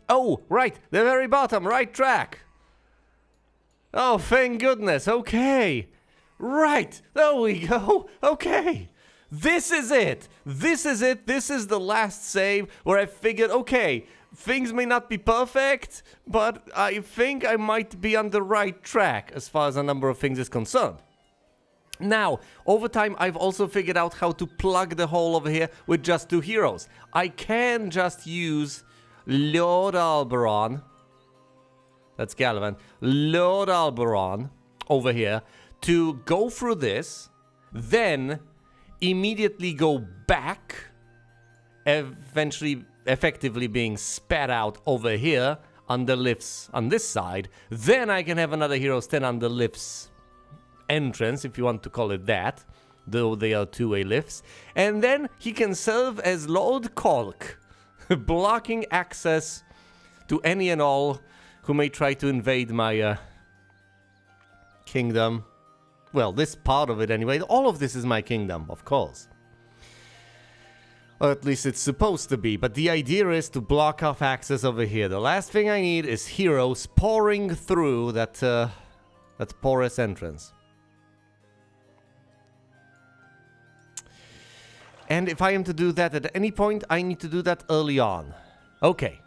Oh, right, the very bottom, right track. Oh, thank goodness, okay. Right, there we go, okay. This is it. This is it. This is the last save where I figured, okay, things may not be perfect, but I think I might be on the right track as far as a number of things is concerned. Now, over time, I've also figured out how to plug the hole over here with just 2 heroes. I can just use Lord Alberon. That's Gallivan. Lord Alberon over here to go through this, then immediately go back, eventually effectively being spat out over here on the lifts on this side. Then I can have another hero stand on the lifts entrance, if you want to call it that, though they are 2-way lifts. And then he can serve as Lord Cork, blocking access to any and all who may try to invade my kingdom. Well, this part of it anyway. All of this is my kingdom, of course. Or at least it's supposed to be. But the idea is to block off access over here. The last thing I need is heroes pouring through that porous entrance. And if I am to do that at any point, I need to do that early on. Okay.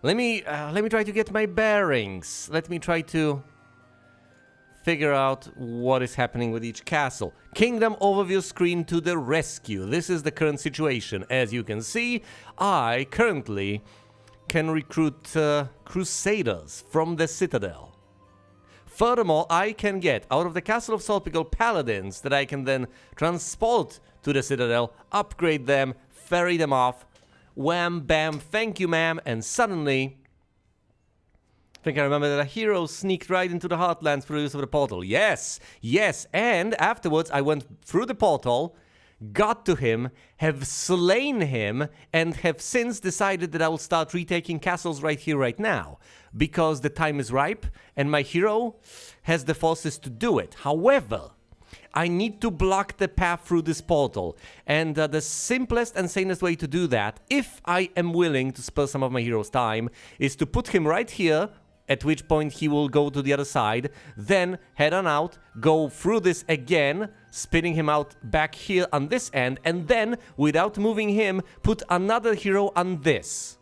Let me try to get my bearings. Let me try to figure out what is happening with each castle. Kingdom overview screen to the rescue. This is the current situation. As you can see, I currently can recruit crusaders from the citadel. Furthermore, I can get out of the castle of Solpigal paladins that I can then transport to the citadel, upgrade them, ferry them off. Wham, bam, thank you, ma'am. And suddenly, I think I remember that a hero sneaked right into the Heartlands through the use of the portal. Yes, yes. And afterwards, I went through the portal, got to him, have slain him, and have since decided that I will start retaking castles right here, right now. Because the time is ripe, and my hero has the forces to do it. However, I need to block the path through this portal. And the simplest and sanest way to do that, if I am willing to spare some of my hero's time, is to put him right here, at which point he will go to the other side, then head on out, go through this again, spinning him out back here on this end, and then, without moving him, put another hero on this.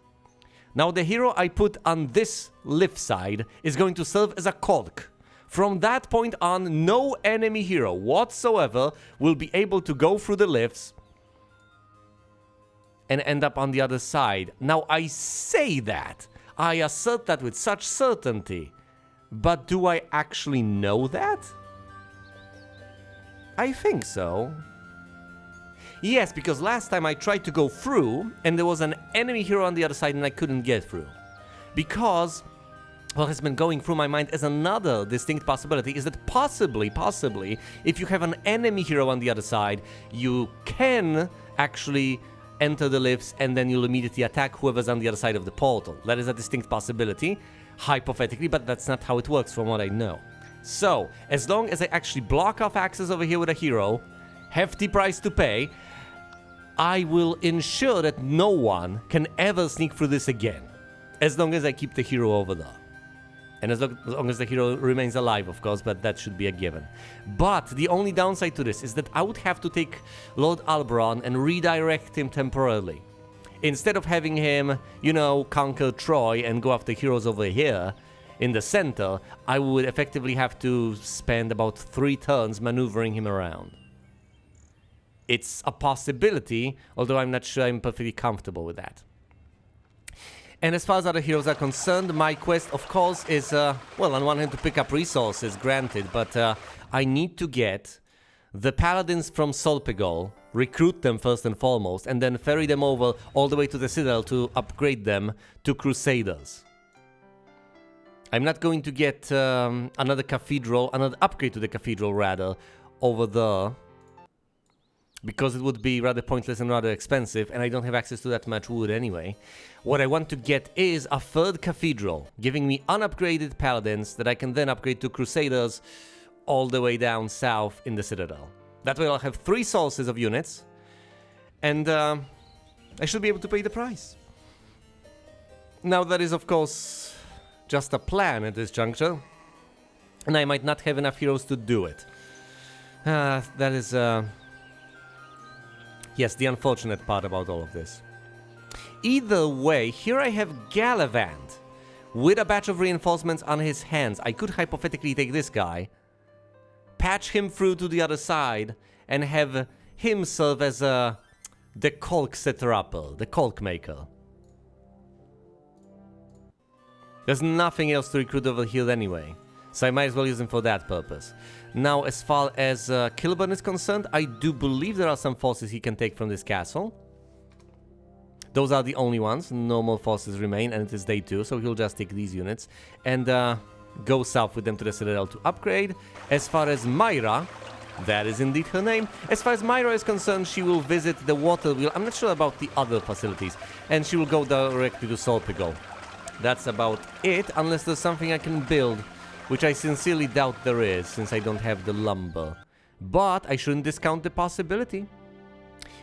Now the hero I put on this lift side is going to serve as a Cork. From that point on, no enemy hero whatsoever will be able to go through the lifts and end up on the other side. Now, I say that. I assert that with such certainty. But do I actually know that? I think so. Yes, because last time I tried to go through, and there was an enemy hero on the other side, and I couldn't get through. Because what has been going through my mind as another distinct possibility is that possibly, if you have an enemy hero on the other side, you can actually enter the lifts and then you'll immediately attack whoever's on the other side of the portal. That is a distinct possibility, hypothetically, but that's not how it works from what I know. So, as long as I actually block off access over here with a hero, hefty price to pay, I will ensure that no one can ever sneak through this again. As long as I keep the hero over there. And as long as the hero remains alive, of course, but that should be a given. But the only downside to this is that I would have to take Lord Alberon and redirect him temporarily. Instead of having him, you know, conquer Troy and go after heroes over here in the center, I would effectively have to spend about 3 turns maneuvering him around. It's a possibility, although I'm not sure I'm perfectly comfortable with that. And as far as other heroes are concerned, my quest, of course, is, well, on one hand to pick up resources, granted, but I need to get the paladins from Solpigal, recruit them first and foremost, and then ferry them over all the way to the Citadel to upgrade them to Crusaders. I'm not going to get another upgrade to the cathedral, rather, over there, because it would be rather pointless and rather expensive, and I don't have access to that much wood anyway. What I want to get is a 3rd cathedral, giving me unupgraded paladins that I can then upgrade to Crusaders all the way down south in the Citadel. That way I'll have 3 sources of units, and I should be able to pay the price. Now that is of course just a plan at this juncture, and I might not have enough heroes to do it. That is, yes, the unfortunate part about all of this. Either way, here I have Gallivant with a batch of reinforcements on his hands. I could hypothetically take this guy, patch him through to the other side, and have him serve as the Cork setter-upper, the Cork maker. There's nothing else to recruit over here anyway, so I might as well use him for that purpose. Now, as far as Kilburn is concerned, I do believe there are some forces he can take from this castle. Those are the only ones. No more forces remain, and it is day 2, so he'll just take these units and go south with them to the Citadel to upgrade. As far as Myra, that is indeed her name. As far as Myra is concerned, she will visit the water wheel. I'm not sure about the other facilities, and she will go directly to Solpigo. That's about it, unless there's something I can build, which I sincerely doubt there is, since I don't have the lumber. But I shouldn't discount the possibility.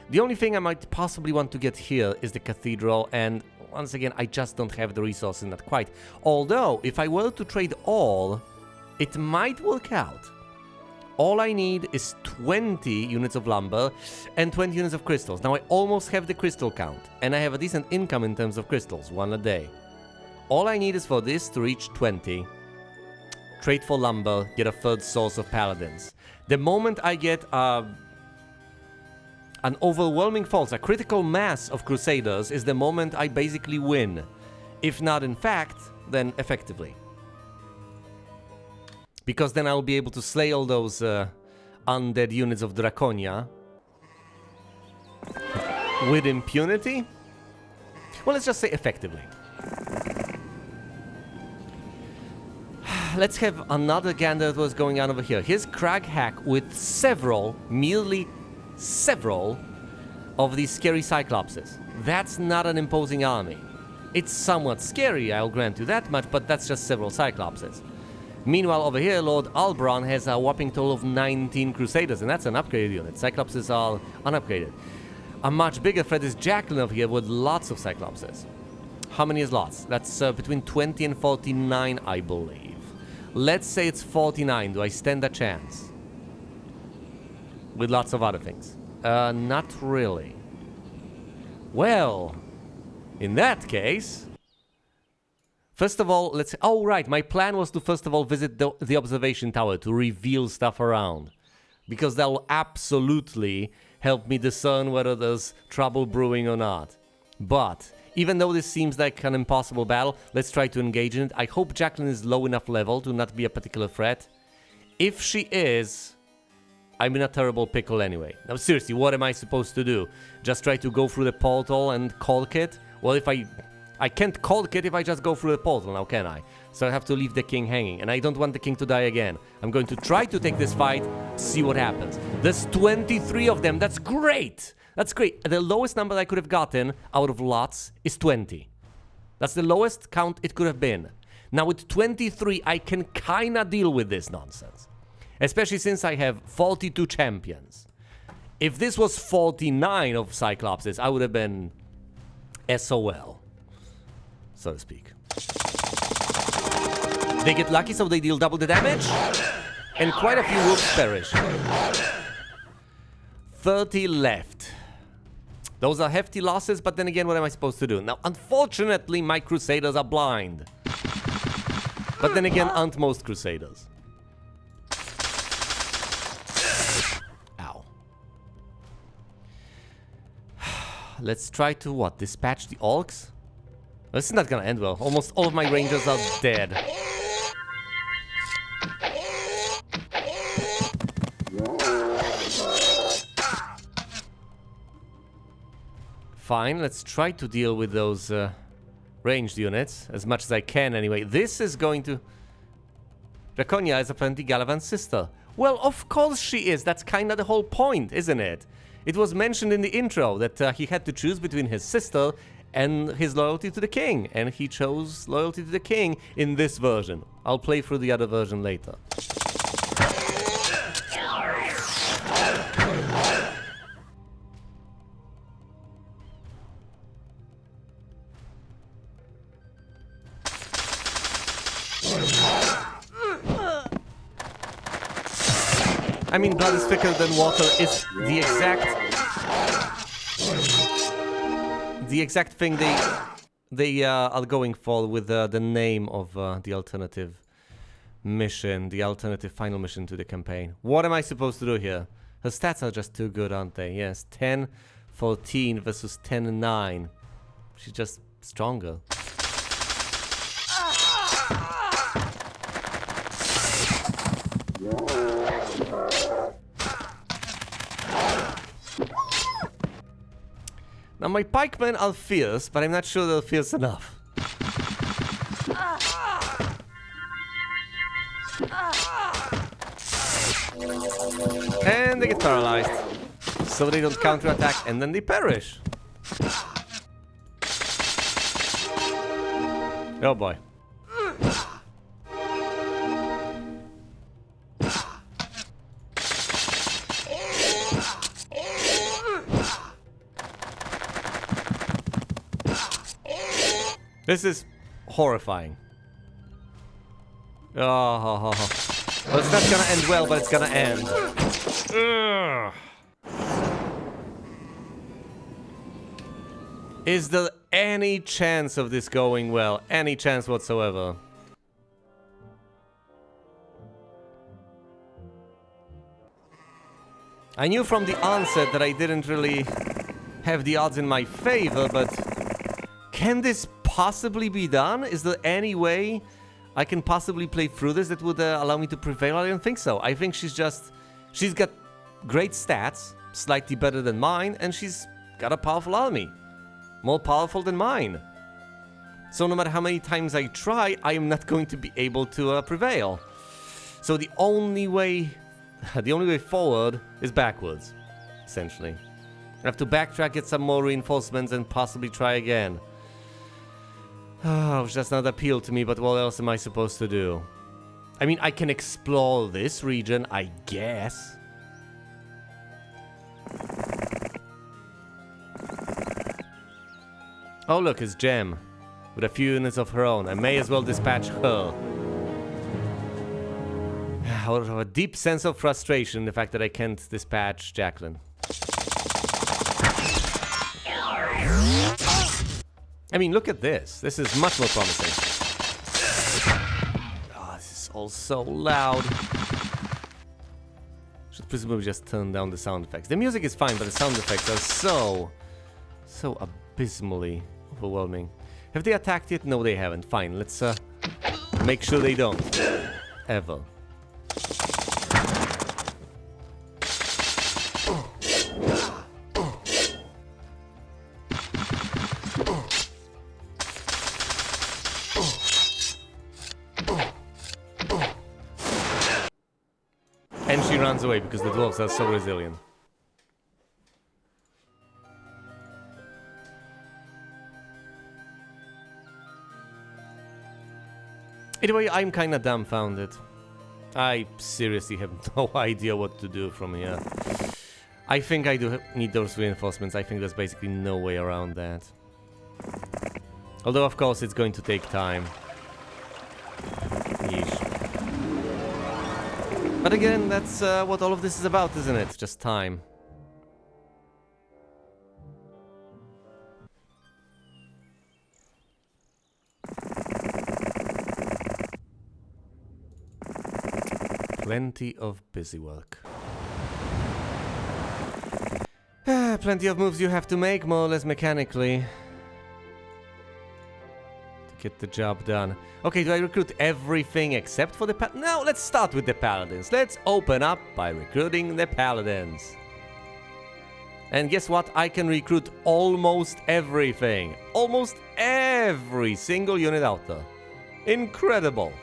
The only thing I might possibly want to get here is the cathedral, and once again, I just don't have the resources, not quite. Although, if I were to trade all, it might work out. All I need is 20 units of lumber and 20 units of crystals. Now I almost have the crystal count, and I have a decent income in terms of crystals, 1 a day. All I need is for this to reach 20. Trade for lumber, get a 3rd source of paladins. The moment I get an overwhelming force, a critical mass of crusaders, is the moment I basically win. If not in fact, then effectively. Because then I'll be able to slay all those undead units of Draconia with impunity? Well, let's just say effectively. Let's have another gander at what's going on over here. Here's Craghack with several, merely several, of these scary Cyclopses. That's not an imposing army. It's somewhat scary, I'll grant you that much, but that's just several Cyclopses. Meanwhile, over here, Lord Albron has a whopping total of 19 Crusaders, and that's an upgraded unit. Cyclopses are unupgraded. A much bigger threat is Jacqueline over here with lots of Cyclopses. How many is lots? That's between 20 and 49, I believe. Let's say it's 49. Do I stand a chance? With lots of other things. Not really. Well, in that case... First of all, let's... Oh, right. My plan was to first of all visit the observation tower to reveal stuff around. Because that will absolutely help me discern whether there's trouble brewing or not. But... even though this seems like an impossible battle, let's try to engage in it. I hope Jacqueline is low enough level to not be a particular threat. If she is, I'm in a terrible pickle anyway. Now seriously, what am I supposed to do? Just try to go through the portal and Cork it? Well, if I can't Cork it if I just go through the portal now, can I? So I have to leave the king hanging, and I don't want the king to die again. I'm going to try to take this fight, see what happens. There's 23 of them, that's great! That's great. The lowest number I could have gotten out of lots is 20. That's the lowest count it could have been. Now with 23, I can kinda deal with this nonsense. Especially since I have 42 champions. If this was 49 of Cyclopses, I would have been SOL, so to speak. They get lucky, so they deal double the damage. And quite a few wolves perish. 30 left. Those are hefty losses, but then again, what am I supposed to do? Now, unfortunately, my Crusaders are blind. But then again, aren't most Crusaders. Ow. Let's try to, what, dispatch the Orcs? This is not gonna end well. Almost all of my Rangers are dead. Fine, let's try to deal with those ranged units as much as I can anyway. This is going to... Draconia is apparently Gallivant's sister. Well, of course she is. That's kind of the whole point, isn't it? It was mentioned in the intro that he had to choose between his sister and his loyalty to the king. And he chose loyalty to the king in this version. I'll play through the other version later. I mean, blood is thicker than water is the exact thing they are going for with the name of the alternative mission, the alternative final mission to the campaign. What am I supposed to do here? Her stats are just too good, aren't they? Yes, 10, 14 versus 10 and 9. She's just stronger. Now my pikemen are fierce, but I'm not sure they're fierce enough. And they get paralyzed. So they don't counterattack and then they perish. Oh boy. This is horrifying. Oh. Well, it's not gonna end well, but it's gonna end. Ugh. Is there any chance of this going well? Any chance whatsoever? I knew from the onset that I didn't really have the odds in my favor, but can this possibly be done? Is there any way I can possibly play through this that would allow me to prevail? I don't think so. I think she's got great stats, slightly better than mine, and she's got a powerful army. More powerful than mine. So no matter how many times I try, I am not going to be able to prevail. So the only way forward is backwards, essentially. I have to backtrack, get some more reinforcements, and possibly try again. Oh, which does not appeal to me, but what else am I supposed to do? I mean, I can explore this region, I guess. Oh look, it's Gem. With a few units of her own. I may as well dispatch her. Out of a deep sense of frustration, the fact that I can't dispatch Jacqueline. I mean, look at this. This is much more promising. Oh, this is all so loud. Should presumably just turn down the sound effects. The music is fine, but the sound effects are so abysmally overwhelming. Have they attacked yet? No, they haven't. Fine, let's make sure they don't. Ever. And she runs away because the dwarves are so resilient. Anyway, I'm kinda dumbfounded. I seriously have no idea what to do from here. I think I do need those reinforcements. I think there's basically no way around that. Although, of course, it's going to take time. Yeesh. But again, that's what all of this is about, isn't it? Just time. Plenty of busy work. Plenty of moves you have to make, more or less mechanically, to get the job done. Okay, do I recruit everything except for the No, let's start with the paladins. Let's open up by recruiting the paladins. And guess what? I can recruit almost everything. Almost every single unit out there. Incredible.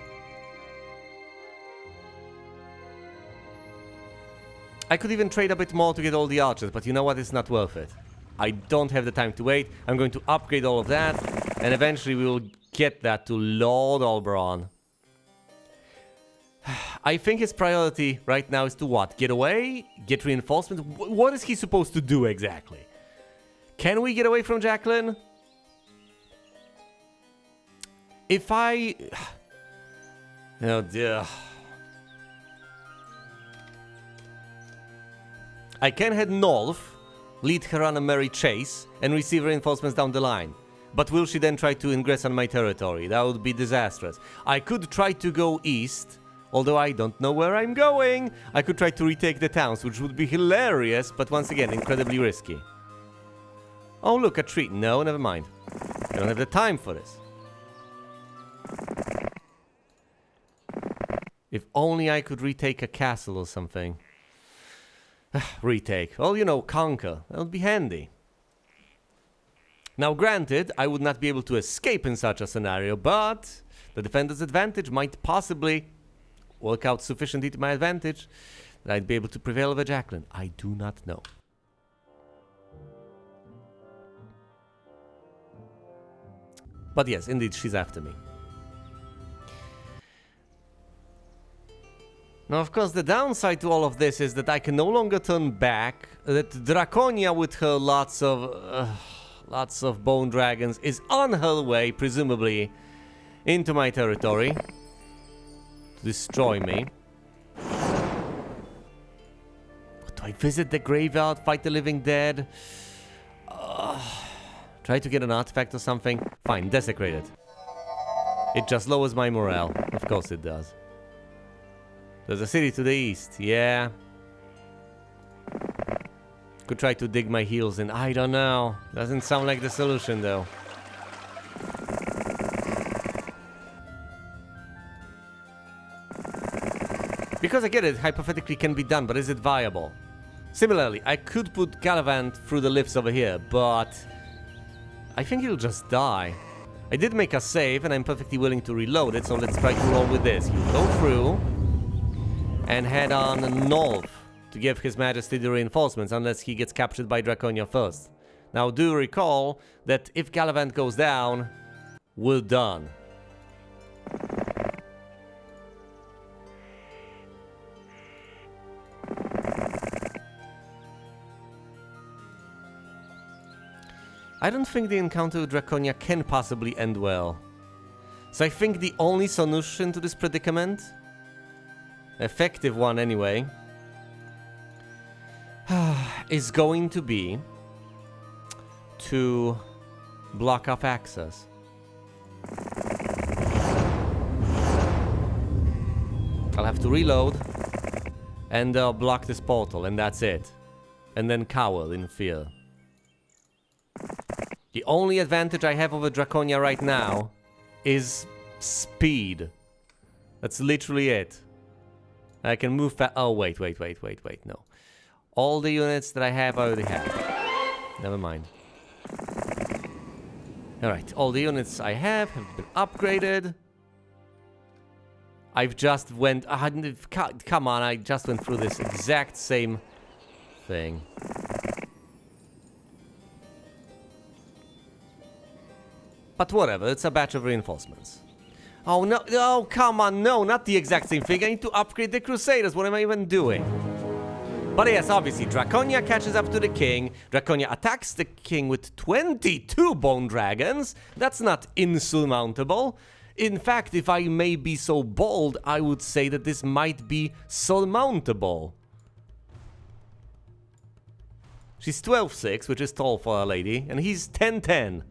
I could even trade a bit more to get all the archers, but you know what? It's not worth it. I don't have the time to wait. I'm going to upgrade all of that, and eventually we will get that to Lord Oberon. I think his priority right now is to what? Get away? Get reinforcement? What is he supposed to do exactly? Can we get away from Jacqueline? If I Oh dear. I can head north, lead her on a merry chase, and receive reinforcements down the line. But will she then try to ingress on my territory? That would be disastrous. I could try to go east, although I don't know where I'm going. I could try to retake the towns, which would be hilarious, but once again, incredibly risky. Oh, look, a tree. No, never mind. I don't have the time for this. If only I could retake a castle or something. Retake. Well, you know, conquer. That would be handy. Now, granted, I would not be able to escape in such a scenario, but the defender's advantage might possibly work out sufficiently to my advantage that I'd be able to prevail over Jacqueline. I do not know. But yes, indeed, she's after me. Now, of course, the downside to all of this is that I can no longer turn back, that Draconia with her lots of bone dragons is on her way, presumably, into my territory to destroy me. Do I visit the graveyard, fight the living dead? Try to get an artifact or something? Fine, desecrate it. It just lowers my morale. Of course it does. There's a city to the east, yeah. Could try to dig my heels in. I don't know. Doesn't sound like the solution, though. Because I get it, hypothetically can be done, but is it viable? Similarly, I could put Galavant through the lifts over here, but I think he'll just die. I did make a save, and I'm perfectly willing to reload it, so let's try to roll with this. He'll go through and head on north to give His Majesty the reinforcements, unless he gets captured by Draconia first. Now, do recall that if Galavant goes down, we're done. I don't think the encounter with Draconia can possibly end well. So I think the only solution to this predicament, effective one anyway, is going to be to block off access. I'll have to reload and block this portal, and that's it. And then cower in fear. The only advantage I have over Draconia right now is speed. That's literally it. I can move fast. Oh, wait, no. All the units that I have, I already have. Never mind. Alright, all the units I have been upgraded. I've just went... come on, I just went through this exact same thing. But whatever, it's a batch of reinforcements. Oh no, oh come on, no, not the exact same thing. I need to upgrade the Crusaders, what am I even doing? But yes, obviously, Draconia catches up to the king. Draconia attacks the king with 22 bone dragons. That's not insurmountable. In fact, if I may be so bold, I would say that this might be surmountable. She's 12'6", which is tall for a lady, and he's 10'10".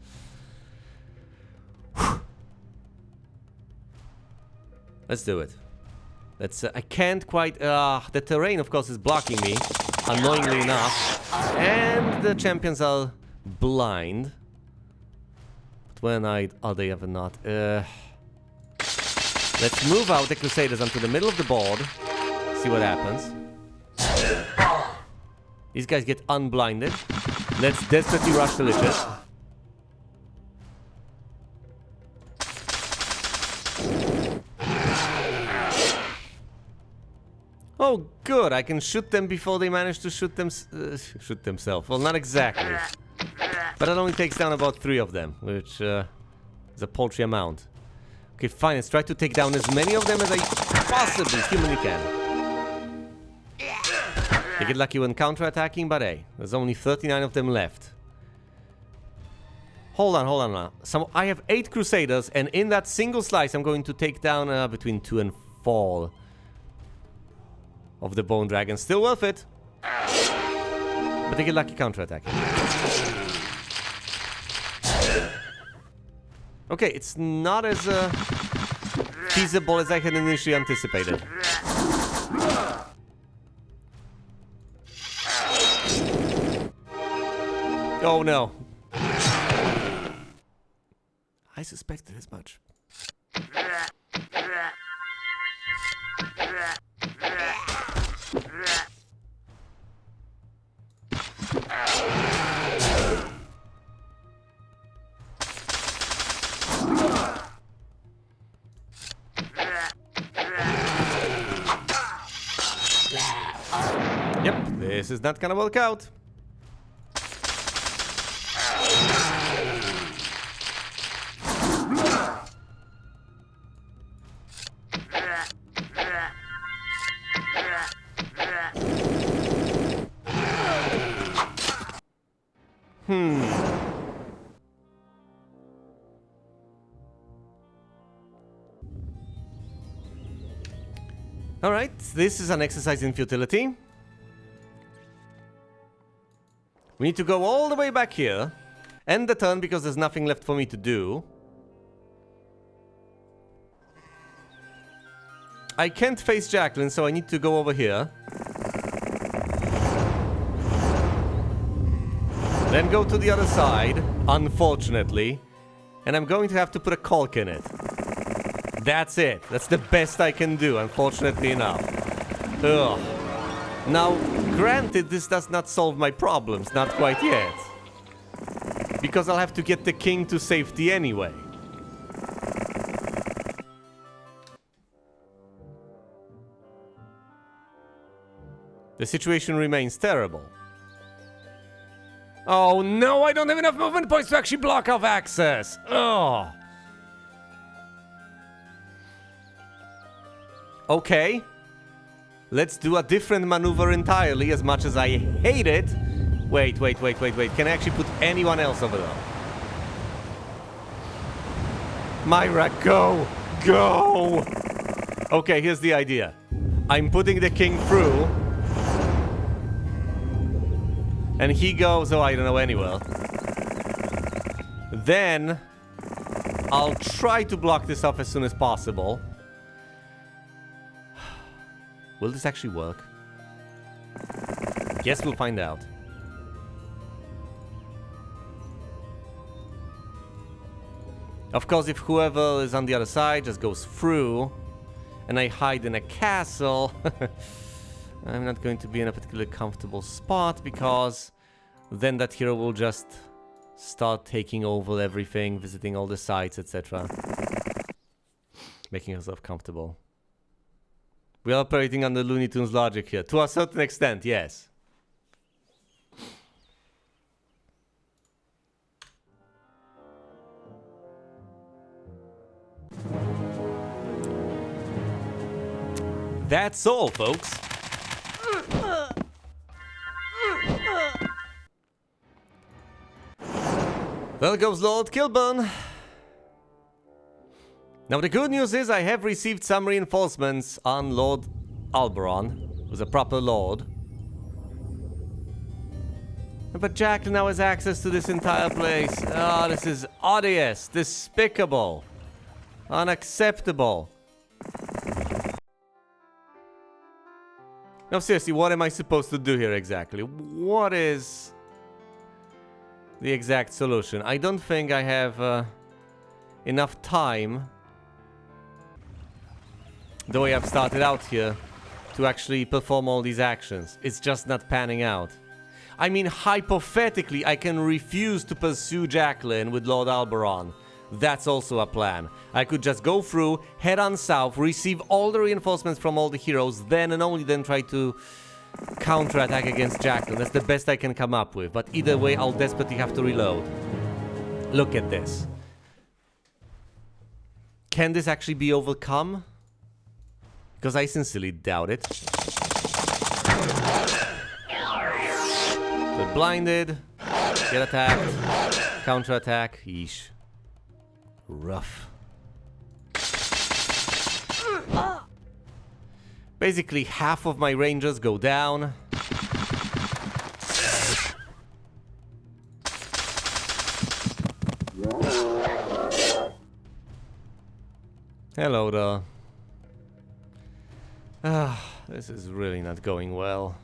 Let's do it. Let's. I can't quite. The terrain, of course, is blocking me, annoyingly enough, and the champions are blind. But when are they ever not? Let's move out the Crusaders onto the middle of the board. See what happens. These guys get unblinded. Let's desperately rush the liches. Oh, good. I can shoot them before they manage to shoot themselves. Well, not exactly. But it only takes down about 3 of them, which is a paltry amount. Okay, fine. Let's try to take down as many of them as I possibly humanly can. They get lucky when counterattacking, but hey, there's only 39 of them left. Hold on. I have 8 Crusaders, and in that single slice, I'm going to take down between 2 and fall of the Bone Dragon. Still worth it. But they get lucky counterattack. Okay, it's not as feasible as I had initially anticipated. Oh no. I suspected as much. Yep, this is not gonna work out. Alright, this is an exercise in futility. We need to go all the way back here. End the turn because there's nothing left for me to do. I can't face Jacqueline, so I need to go over here. Then go to the other side, unfortunately. And I'm going to have to put a Cork in it. That's it. That's the best I can do, unfortunately enough. Ugh. Now, granted, this does not solve my problems, not quite yet. Because I'll have to get the king to safety anyway. The situation remains terrible. Oh no, I don't have enough movement points to actually block off access! Ugh. Okay. Let's do a different maneuver entirely, as much as I hate it. Wait. Can I actually put anyone else over there? Myra, go! Go! Okay, here's the idea. I'm putting the king through. And he goes, oh, I don't know, anywhere. Then, I'll try to block this off as soon as possible. Will this actually work? Guess we'll find out. Of course, if whoever is on the other side just goes through, and I hide in a castle, I'm not going to be in a particularly comfortable spot, because then that hero will just start taking over everything, visiting all the sites, etc. Making herself comfortable. We are operating under Looney Tunes logic here. To a certain extent, yes. That's all, folks. There goes Lord Kilburn. Now the good news is I have received some reinforcements on Lord Alberon, who's a proper lord. But Jack now has access to this entire place. Oh, this is odious, despicable, unacceptable. Now seriously, what am I supposed to do here exactly? What is the exact solution? I don't think I have enough time, the way I've started out here, to actually perform all these actions. It's just not panning out. I mean, hypothetically, I can refuse to pursue Jacqueline with Lord Alberon. That's also a plan. I could just go through, head on south, receive all the reinforcements from all the heroes, then and only then try to counterattack against Jacqueline. That's the best I can come up with. But either way, I'll desperately have to reload. Look at this. Can this actually be overcome? Because I sincerely doubt it. Get blinded, get attacked, counterattack, yeesh. Rough. Basically, half of my rangers go down. Hello there. This is really not going well.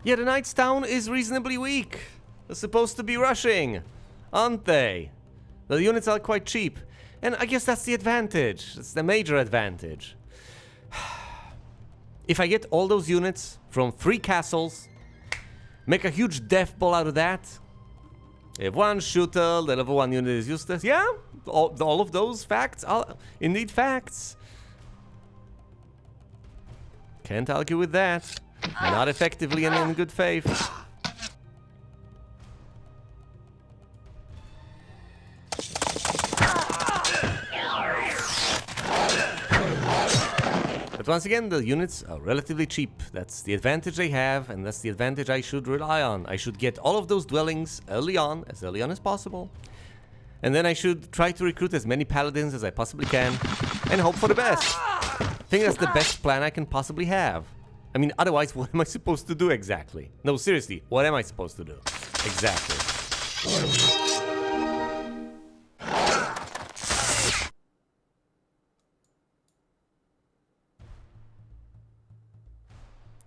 Yeah, the Knight's Town is reasonably weak. They're supposed to be rushing, aren't they? The units are quite cheap. And I guess that's the advantage. That's the major advantage. If I get all those units from 3 castles, make a huge death ball out of that. If one shooter, the level 1 unit is useless. Yeah, all of those facts are indeed facts. Can't argue with that. Not effectively and in good faith. But once again, the units are relatively cheap. That's the advantage they have, and that's the advantage I should rely on. I should get all of those dwellings early on as possible. And then I should try to recruit as many paladins as I possibly can, and hope for the best. I think that's the best plan I can possibly have. I mean, otherwise, what am I supposed to do exactly? No, seriously, what am I supposed to do? Exactly.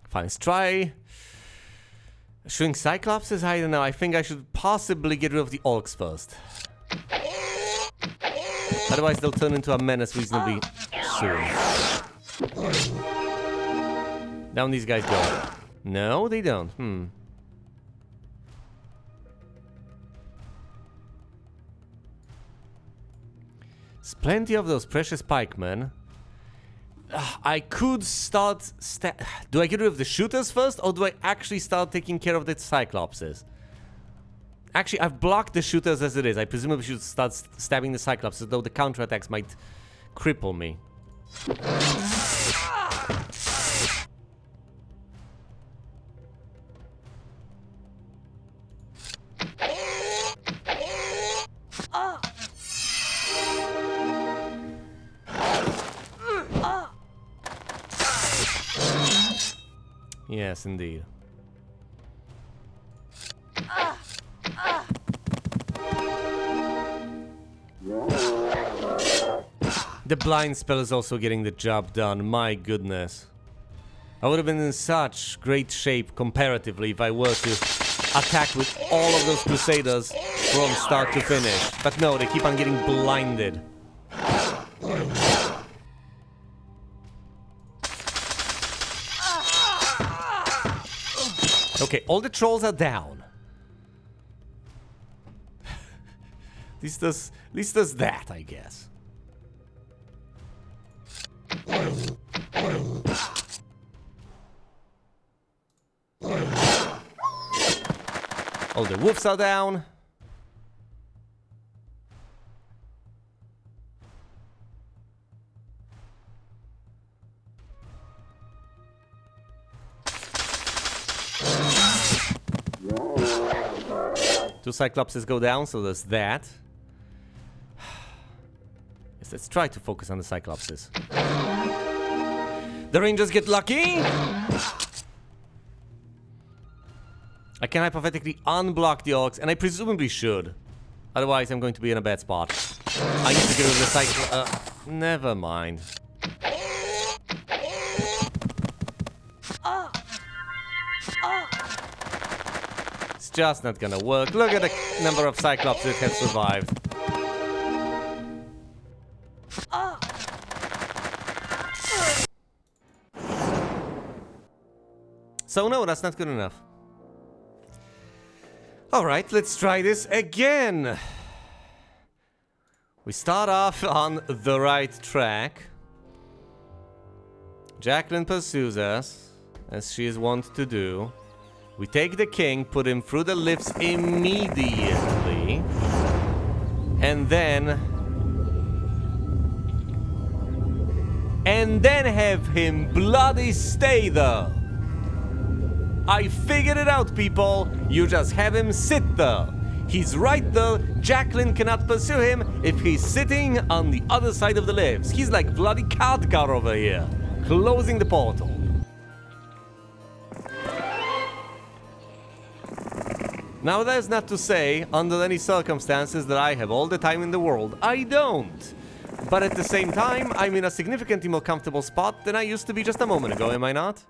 Fine, let's try shooting Cyclopses. I don't know. I think I should possibly get rid of the Orcs first. Otherwise, they'll turn into a menace reasonably soon. Down these guys go. No, they don't. There's plenty of those precious pikemen. I could start... Do I get rid of the shooters first, or do I actually start taking care of the Cyclopses? Actually, I've blocked the shooters as it is. I presume I should start stabbing the Cyclopses, though the counterattacks might cripple me. Yes, indeed. The blind spell is also getting the job done, my goodness. I would have been in such great shape comparatively if I were to attack with all of those Crusaders from start to finish. But no, they keep on getting blinded. Okay, all the trolls are down. At least does that, I guess. All the wolves are down. Two Cyclopses go down, so there's that. Yes, let's try to focus on the Cyclopses. The Rangers get lucky! I can hypothetically unblock the Orcs, and I presumably should. Otherwise, I'm going to be in a bad spot. I need to get rid of the Cyclopses. Never mind. It's just not gonna work. Look at the number of Cyclops that have survived. So no, that's not good enough. Alright, let's try this again. We start off on the right track. Jacqueline pursues us, as she is wont to do. We take the king, put him through the lifts immediately, and then have him bloody stay there. I figured it out, people. You just have him sit there. He's right though. Jacqueline cannot pursue him if he's sitting on the other side of the lifts. He's like bloody Khadgar over here, closing the portal. Now that's not to say, under any circumstances, that I have all the time in the world. I don't. But at the same time, I'm in a significantly more comfortable spot than I used to be just a moment ago, am I not?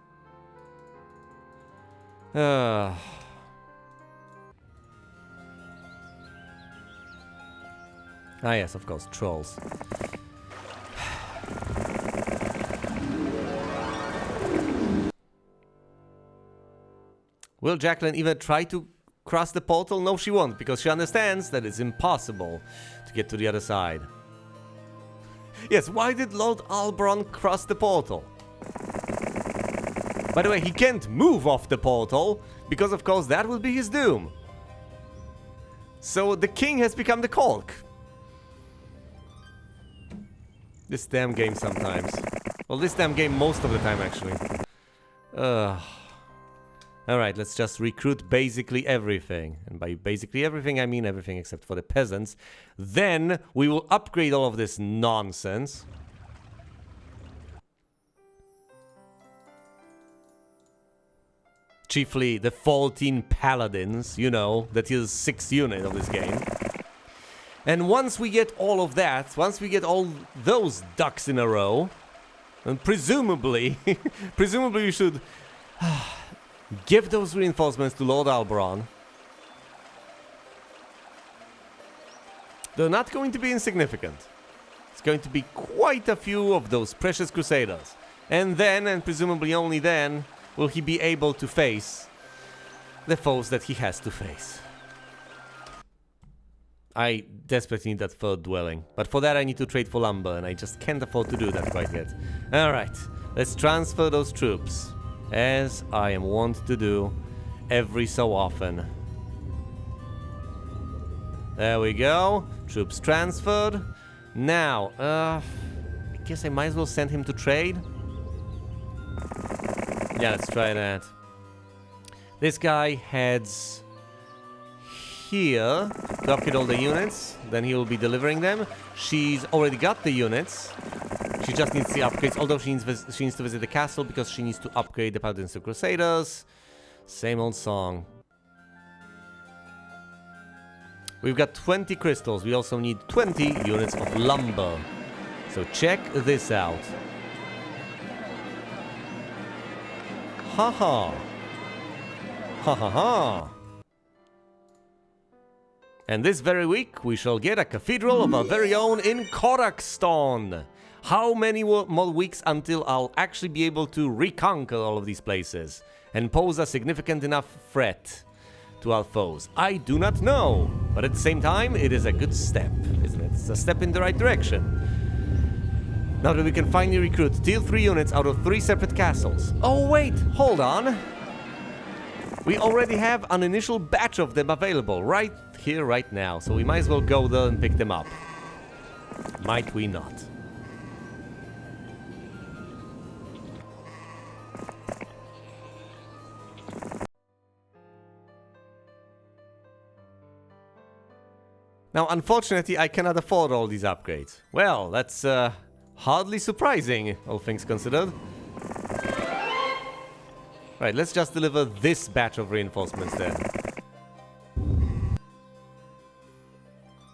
Ah, yes, of course, trolls. Will Jacqueline even try to cross the portal? No, she won't, because she understands that it's impossible to get to the other side. Yes, why did Lord Alberon cross the portal? By the way, he can't move off the portal, because of course that will be his doom. So the king has become the Cork. This damn game sometimes. Well, this damn game most of the time, actually. Alright, let's just recruit basically everything. And by basically everything, I mean everything except for the peasants. Then we will upgrade all of this nonsense. Chiefly the 14 paladins, you know, that is 6th unit of this game. And once we get all of that, once we get all those ducks in a row, and presumably, we should give those reinforcements to Lord Alberon. They're not going to be insignificant. It's going to be quite a few of those precious crusaders. And then, and presumably only then, will he be able to face the foes that he has to face. I desperately need that third dwelling. But for that I need to trade for lumber, and I just can't afford to do that quite yet. Alright, let's transfer those troops. As I am wont to do every so often. There we go. Troops transferred. Now, I guess I might as well send him to trade. Yeah, let's try that. This guy heads here to upgrade all the units. Then he will be delivering them. She's already got the units. She just needs the upgrades, although she needs to visit the castle because she needs to upgrade the Paladins to Crusaders. Same old song. We've got 20 crystals. We also need 20 units of lumber. So check this out. Ha ha. Ha ha ha. And this very week we shall get a cathedral of our very own in Cork. How many more weeks until I'll actually be able to reconquer all of these places and pose a significant enough threat to our foes? I do not know, but at the same time, it is a good step, isn't it? It's a step in the right direction. Now that we can finally recruit tier 3 units out of 3 separate castles. Oh wait, hold on. We already have an initial batch of them available right here, right now, so we might as well go there and pick them up. Might we not? Now, unfortunately, I cannot afford all these upgrades. Well, that's hardly surprising, all things considered. Right, let's just deliver this batch of reinforcements then.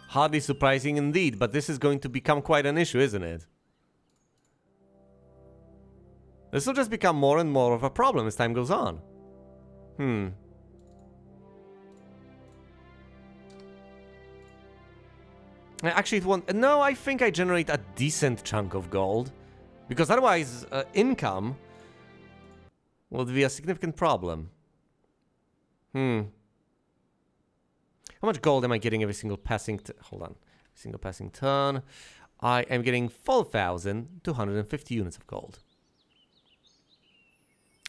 Hardly surprising indeed, but this is going to become quite an issue, isn't it? This will just become more and more of a problem as time goes on. Actually, it won't. No, I think I generate a decent chunk of gold. Because otherwise, income will be a significant problem. How much gold am I getting every single passing... Hold on. Single passing turn. I am getting 4,250 units of gold.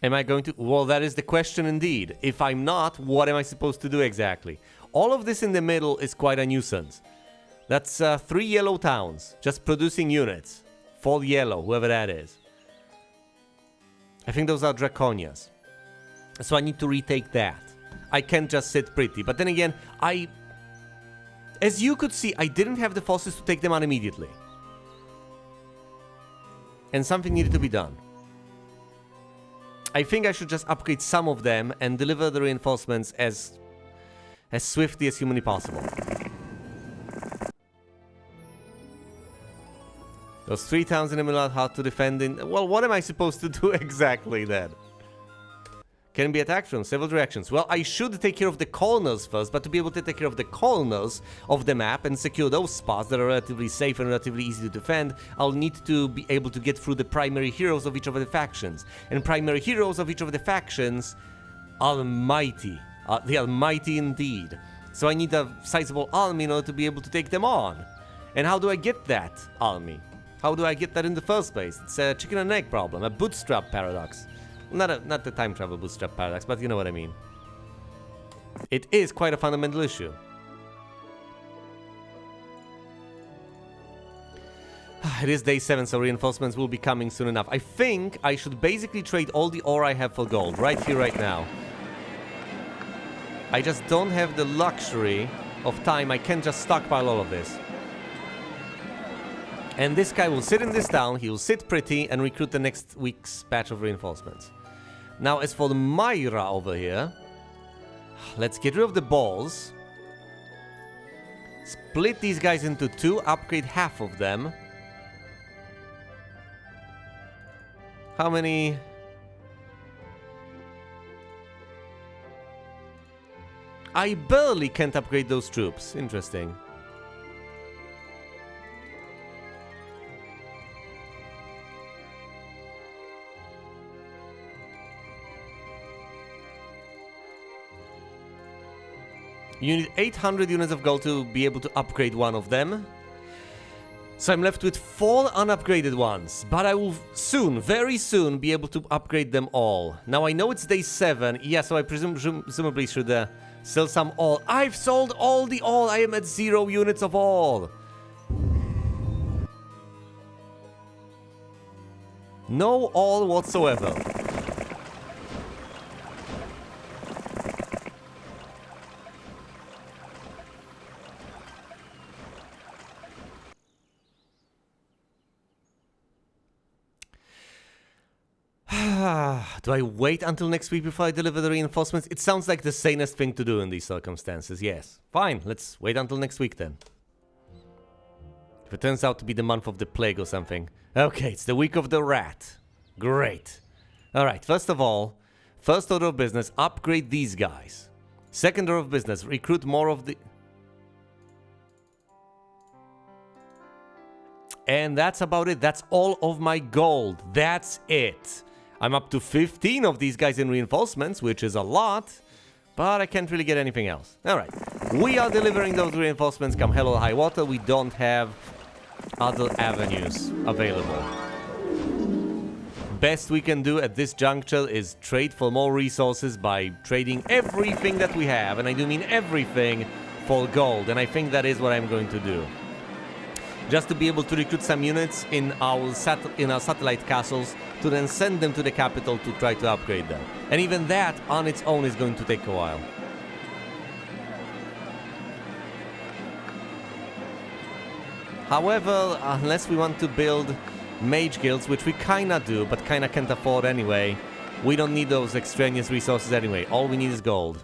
Am I going to... Well, that is the question indeed. If I'm not, what am I supposed to do exactly? All of this in the middle is quite a nuisance. That's 3 yellow towns, just producing units. 4 yellow, whoever that is. I think those are Draconias. So I need to retake that. I can't just sit pretty. But then again, I As you could see, I didn't have the forces to take them on immediately. And something needed to be done. I think I should just upgrade some of them and deliver the reinforcements as swiftly as humanly possible. Those 3 towns in the middle are hard to defend in... Well, what am I supposed to do exactly then? Can be attacked from several directions. Well, I should take care of the corners first, but to be able to take care of the corners of the map and secure those spots that are relatively safe and relatively easy to defend, I'll need to be able to get through the primary heroes of each of the factions. And primary heroes of each of the factions are mighty. They are mighty indeed. So I need a sizable army in order to be able to take them on. And how do I get that army? How do I get that in the first place? It's a chicken and egg problem, a bootstrap paradox. Not the time travel bootstrap paradox, but you know what I mean. It is quite a fundamental issue. It is day 7, so reinforcements will be coming soon enough. I think I should basically trade all the ore I have for gold, right here, right now. I just don't have the luxury of time. I can't just stockpile all of this. And this guy will sit in this town, he will sit pretty and recruit the next week's batch of reinforcements. Now, as for the Myra over here, let's get rid of the balls. Split these guys into 2, upgrade half of them. How many? I barely can't upgrade those troops. Interesting. You need 800 units of gold to be able to upgrade one of them. So I'm left with 4 unupgraded ones. But I will soon, very soon, be able to upgrade them all. Now I know it's day 7. Yeah, so I presumably should sell some all. I've sold all the all. I am at 0 units of all. No all whatsoever. Do I wait until next week before I deliver the reinforcements? It sounds like the sanest thing to do in these circumstances, yes. Fine, let's wait until next week then. If it turns out to be the month of the plague or something. Okay, it's the week of the rat. Great. Alright, first of all, first order of business, upgrade these guys. Second order of business, recruit more of the... And that's about it. That's all of my gold. That's it. I'm up to 15 of these guys in reinforcements, which is a lot, but I can't really get anything else. Alright, we are delivering those reinforcements come hell or high water. We don't have other avenues available. Best we can do at this juncture is trade for more resources by trading everything that we have, and I do mean everything, for gold, and I think that is what I'm going to do. Just to be able to recruit some units in our satellite castles to then send them to the capital to try to upgrade them. And even that on its own is going to take a while. However, unless we want to build mage guilds, which we kinda do, but kinda can't afford anyway, we don't need those extraneous resources anyway. All we need is gold.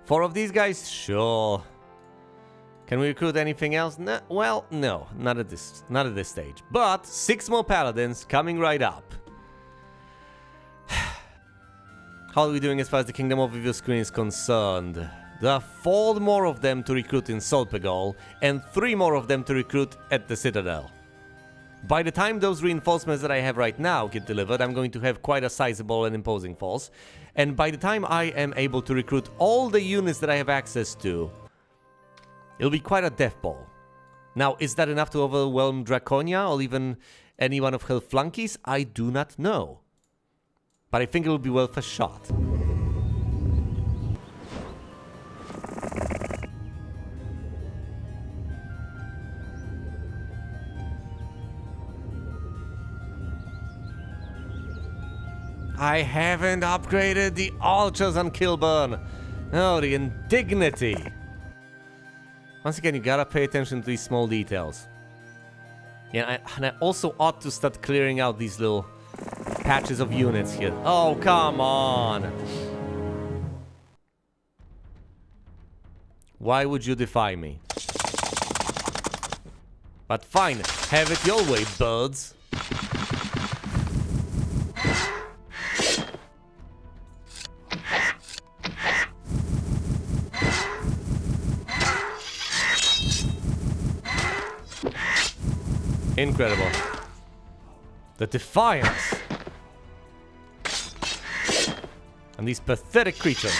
4 of these guys? Sure. Can we recruit anything else? No, well, no, not at this stage. But 6 more paladins coming right up. How are we doing as far as the Kingdom Overview screen is concerned? There are 4 more of them to recruit in Solpegol, and 3 more of them to recruit at the Citadel. By the time those reinforcements that I have right now get delivered, I'm going to have quite a sizable and imposing force. And by the time I am able to recruit all the units that I have access to, it'll be quite a death ball. Now, is that enough to overwhelm Draconia or even any one of her flunkies? I do not know. But I think it will be worth a shot. I haven't upgraded the archers on Kilburn. Oh, the indignity. Once again, you gotta pay attention to these small details. Yeah, and I also ought to start clearing out these little patches of units here. Oh, come on. Why would you defy me? But fine, have it your way, birds. Incredible. The defiance. And these pathetic creatures.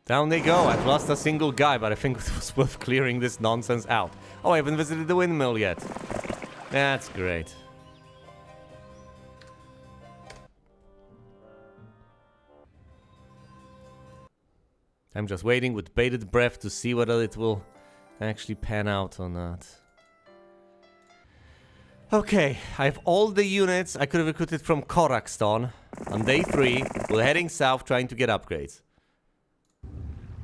Down they go. I've lost a single guy, but I think it was worth clearing this nonsense out. Oh, I haven't visited the windmill yet. That's great. I'm just waiting with bated breath to see whether it will actually pan out or not. Okay, I have all the units I could have recruited from Korakston. On day 3, we're heading south trying to get upgrades.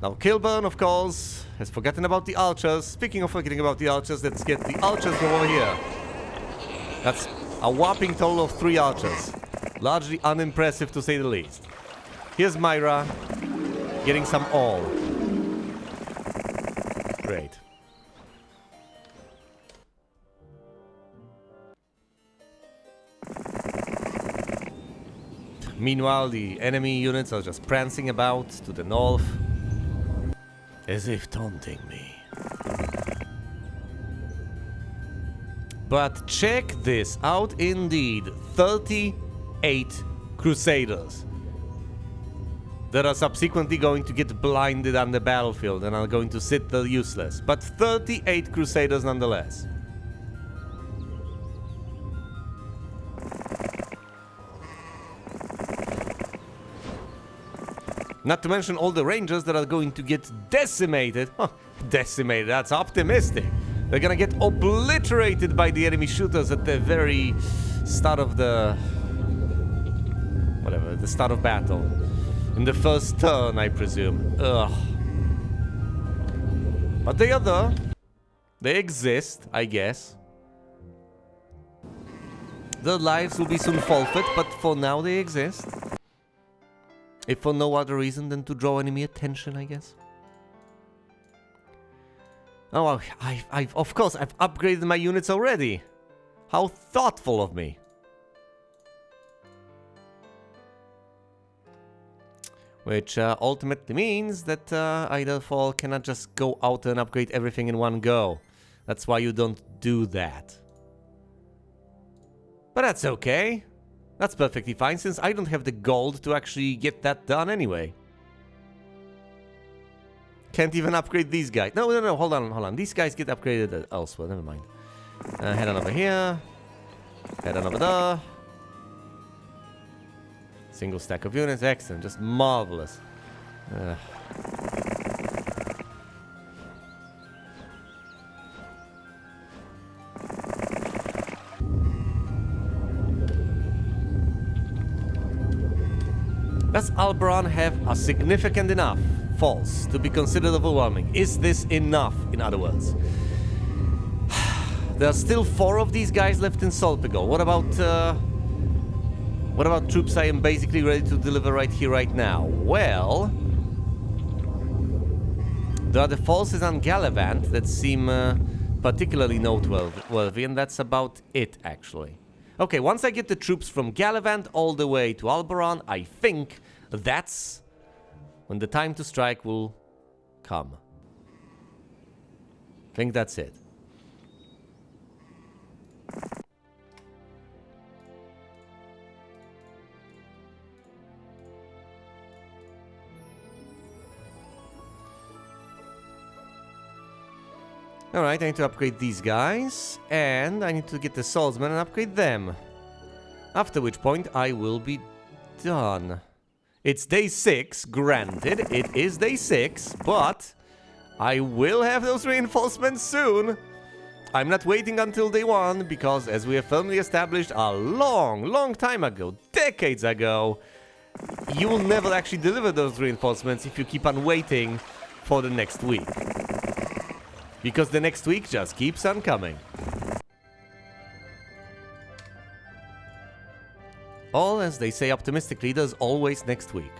Now Kilburn, of course, has forgotten about the archers. Speaking of forgetting about the archers, let's get the archers from over here. That's a whopping total of 3 archers. Largely unimpressive to say the least. Here's Myra. Getting some all. Great. Meanwhile, the enemy units are just prancing about to the north, as if taunting me. But check this out indeed. 38 Crusaders that are subsequently going to get blinded on the battlefield and are going to sit there useless. But 38 Crusaders nonetheless. Not to mention all the Rangers that are going to get decimated. Huh, decimated, that's optimistic. They're gonna get obliterated by the enemy shooters at the very start of the... whatever, the start of battle. In the first turn, I presume. Ugh. But they are there. They exist, I guess. Their lives will be soon forfeit, but for now they exist. If for no other reason than to draw enemy attention, I guess. Oh, of course, I've upgraded my units already. How thoughtful of me. Which ultimately means that I therefore cannot just go out and upgrade everything in one go. That's why you don't do that. But that's okay. That's perfectly fine, since I don't have the gold to actually get that done anyway. Can't even upgrade these guys. No, hold on. These guys get upgraded elsewhere, never mind. Head on over here. Head on over there. Single stack of units, excellent, just marvelous. Does Alberon have a significant enough force to be considered overwhelming? Is this enough, in other words? There are still 4 of these guys left in Solpegal. What about troops I am basically ready to deliver right here, right now? Well, there are the forces on Gallivant that seem particularly noteworthy, and that's about it, actually. Okay, once I get the troops from Gallivant all the way to Alberon, I think that's when the time to strike will come. I think that's it. Alright, I need to upgrade these guys, and I need to get the swordsman and upgrade them. After which point I will be done. It's day 6, granted, it is day 6, but I will have those reinforcements soon. I'm not waiting until day 1, because as we have firmly established a long time ago, decades ago, you will never actually deliver those reinforcements if you keep on waiting for the next week. Because the next week just keeps on coming. All, as they say optimistically, there's always next week.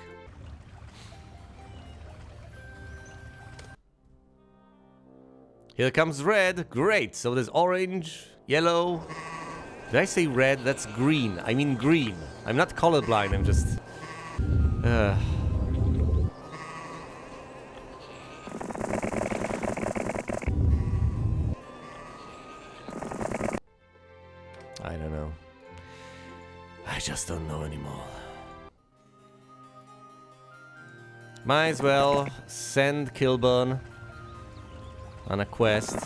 Here comes red. Great. So there's orange, yellow. Did I say red? That's green. I mean green. I'm not colorblind. I'm just... I don't know. I just don't know anymore. Might as well send Kilburn on a quest.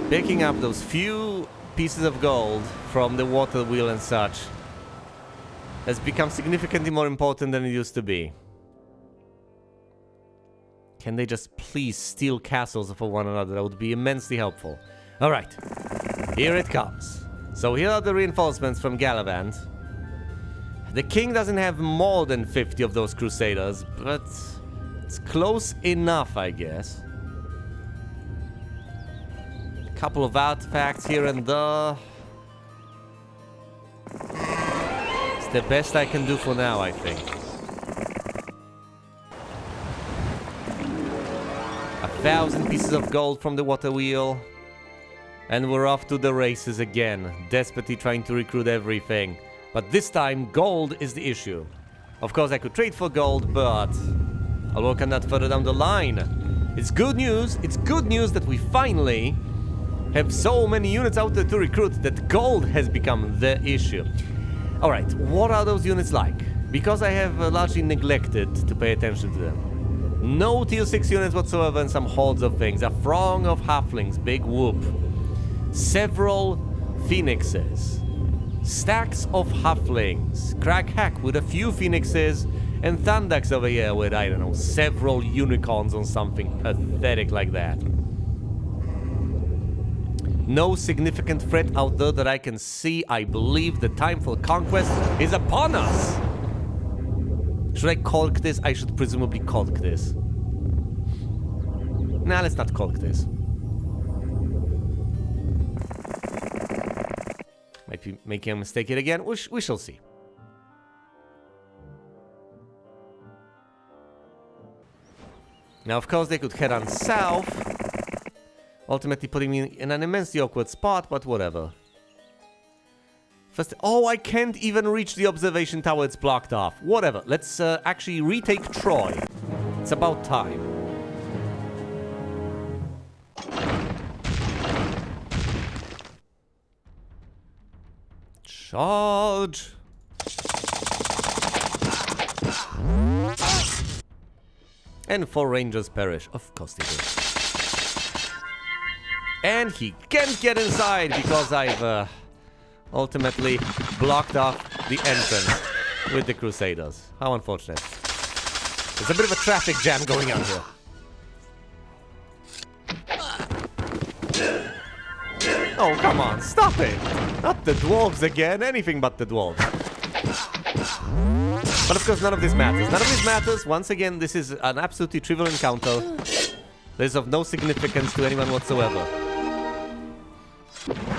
Picking up those few pieces of gold from the water wheel and such has become significantly more important than it used to be. Can they just please steal castles for one another? That would be immensely helpful. Alright, here it comes. So here are the reinforcements from Gallivant. The king doesn't have more than 50 of those crusaders, but it's close enough, I guess. A couple of artifacts here and there. It's the best I can do for now, I think. 1,000 pieces of gold from the water wheel. And we're off to the races again, desperately trying to recruit everything. But this time, gold is the issue. Of course, I could trade for gold, but I'll work on that further down the line. It's good news that we finally have so many units out there to recruit that gold has become the issue. Alright, what are those units like? Because I have largely neglected to pay attention to them. No tier 6 units whatsoever and some hordes of things. A throng of halflings, big whoop. Several phoenixes. Stacks of halflings. Crack hack with a few phoenixes. And Thundax over here with, I don't know, several unicorns or something pathetic like that. No significant threat out there that I can see. I believe the time for conquest is upon us. Should I Cork this? I should presumably Cork this. Nah, let's not Cork this. Might be making a mistake here again. We shall see. Now, of course, they could head on south, ultimately putting me in an immensely awkward spot, but whatever. First, oh, I can't even reach the observation tower. It's blocked off. Whatever. Let's actually retake Troy. It's about time. Charge! And 4 rangers perish. Of course they do. And he can't get inside because I've ultimately blocked off the entrance with the Crusaders. How unfortunate. There's a bit of a traffic jam going on here. Oh, come on, stop it! Not the dwarves again, anything but the dwarves. But of course, none of this matters. None of this matters. Once again, this is an absolutely trivial encounter. That is of no significance to anyone whatsoever.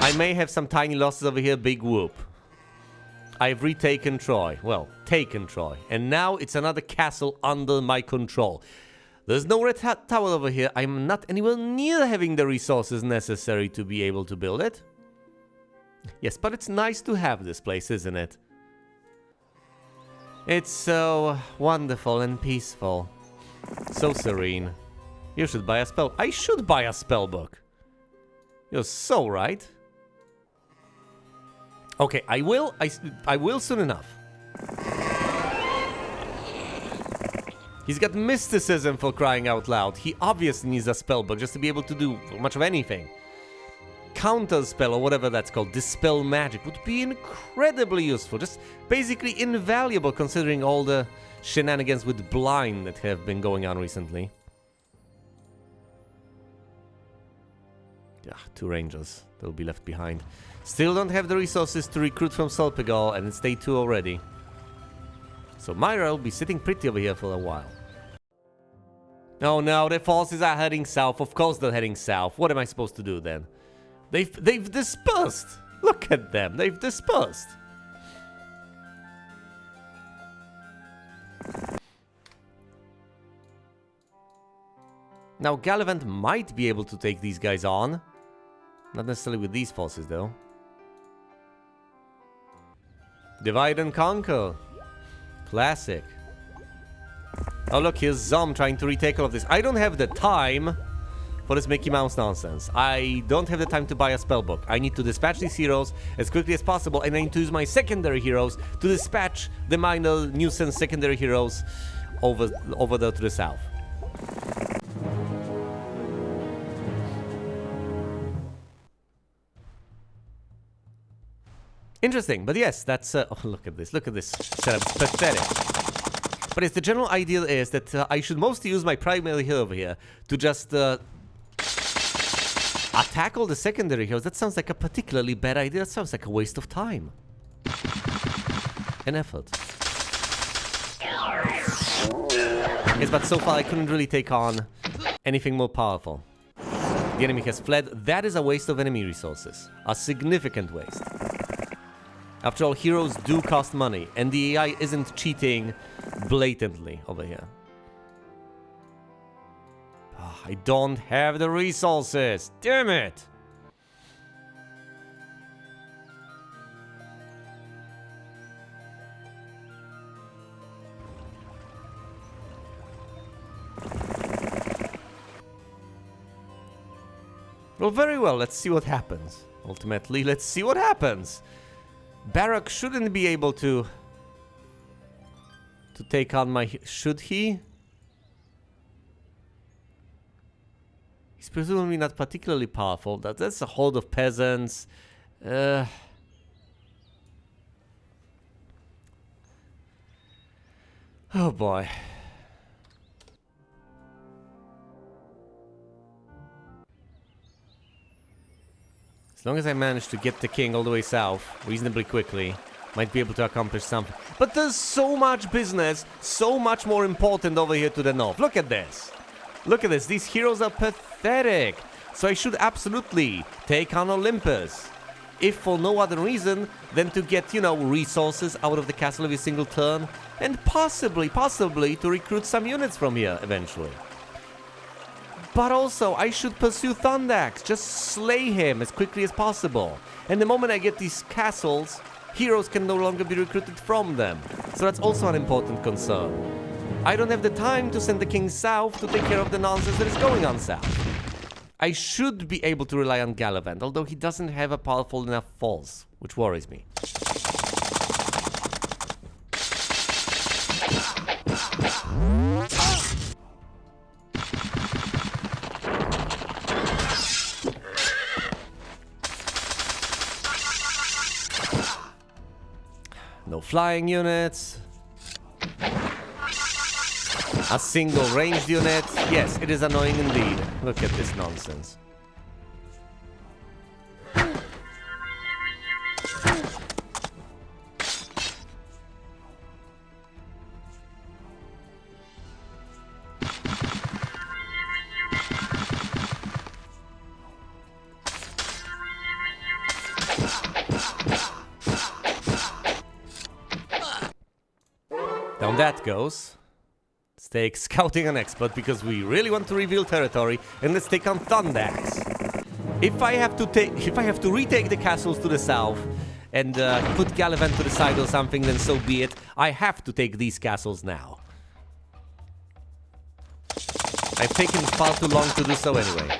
I may have some tiny losses over here, big whoop. I've retaken Troy. Well, taken Troy. And now it's another castle under my control. There's no red tower over here. I'm not anywhere near having the resources necessary to be able to build it. Yes, but it's nice to have this place, isn't it? It's so wonderful and peaceful. So serene. You should buy a spell. I should buy a spell book. You're so right. Okay, I will soon enough. He's got mysticism, for crying out loud. He obviously needs a spell book just to be able to do much of anything. counter spell or whatever that's called, dispel magic, would be incredibly useful. Just basically invaluable considering all the shenanigans with blind that have been going on recently. Yeah, 2 rangers. They'll be left behind. Still don't have the resources to recruit from Solpegal, and it's day 2 already. So Myra will be sitting pretty over here for a while. Oh no, the forces are heading south. Of course they're heading south. What am I supposed to do then? They've dispersed. Look at them. They've dispersed. Now Gallivant might be able to take these guys on. Not necessarily with these forces though. Divide and conquer. Classic. Oh look, here's Zom trying to retake all of this. I don't have the time for this Mickey Mouse nonsense. I don't have the time to buy a spellbook. I need to dispatch these heroes as quickly as possible, and I need to use my secondary heroes to dispatch the minor nuisance secondary heroes over there to the south. Interesting, but yes, that's... oh, look at this setup. It's pathetic. But yes, the general idea is that I should mostly use my primary hero over here to just attack all the secondary heroes. That sounds like a particularly bad idea. That sounds like a waste of time. And effort. Yes, but so far I couldn't really take on anything more powerful. The enemy has fled. That is a waste of enemy resources. A significant waste. After all, heroes do cost money, and the AI isn't cheating blatantly over here. Oh, I don't have the resources! Damn it! Well, very well, let's see what happens. Ultimately, let's see what happens. Barak shouldn't be able to take on my... should he? He's presumably not particularly powerful. That's a horde of peasants. Oh boy. As long as I manage to get the king all the way south reasonably quickly, might be able to accomplish something. But there's so much business, so much more important over here to the north. Look at this. Look at this. These heroes are pathetic. So I should absolutely take on Olympus. If for no other reason than to get, you know, resources out of the castle every single turn. And possibly to recruit some units from here eventually. But also, I should pursue Thundax. Just slay him as quickly as possible. And the moment I get these castles, heroes can no longer be recruited from them. So that's also an important concern. I don't have the time to send the king south to take care of the nonsense that is going on south. I should be able to rely on Gallivant, although he doesn't have a powerful enough force, which worries me. No flying units. A single ranged unit. Yes, it is annoying indeed. Look at this nonsense. Down that goes. Let's take Scouting an Expert because we really want to reveal territory, and let's take on Thundax. If I have to retake the castles to the south and put Gallivant to the side or something, then so be it. I have to take these castles now. I've taken far too long to do so anyway.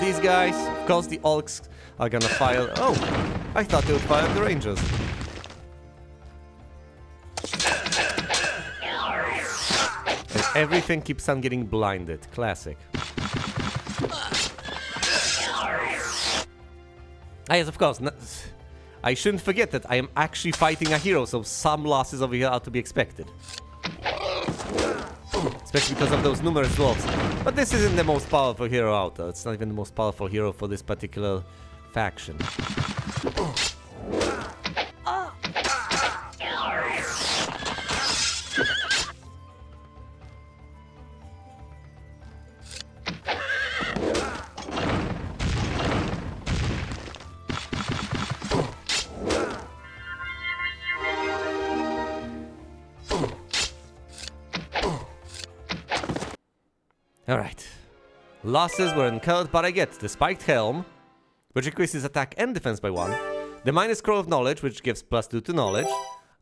these guys. Of course, the Orcs are gonna fire... Oh! I thought they would fire at the Rangers. And everything keeps on getting blinded. Classic. Ah, yes, of course. I shouldn't forget that I am actually fighting a hero, so some losses over here are to be expected. Especially because of those numerous dwarves. But this isn't the most powerful hero out there. It's not even the most powerful hero for this particular faction. Alright. Losses were incurred, but I get the Spiked Helm, which increases attack and defense by 1. The Minus Scroll of Knowledge, which gives +2 to knowledge.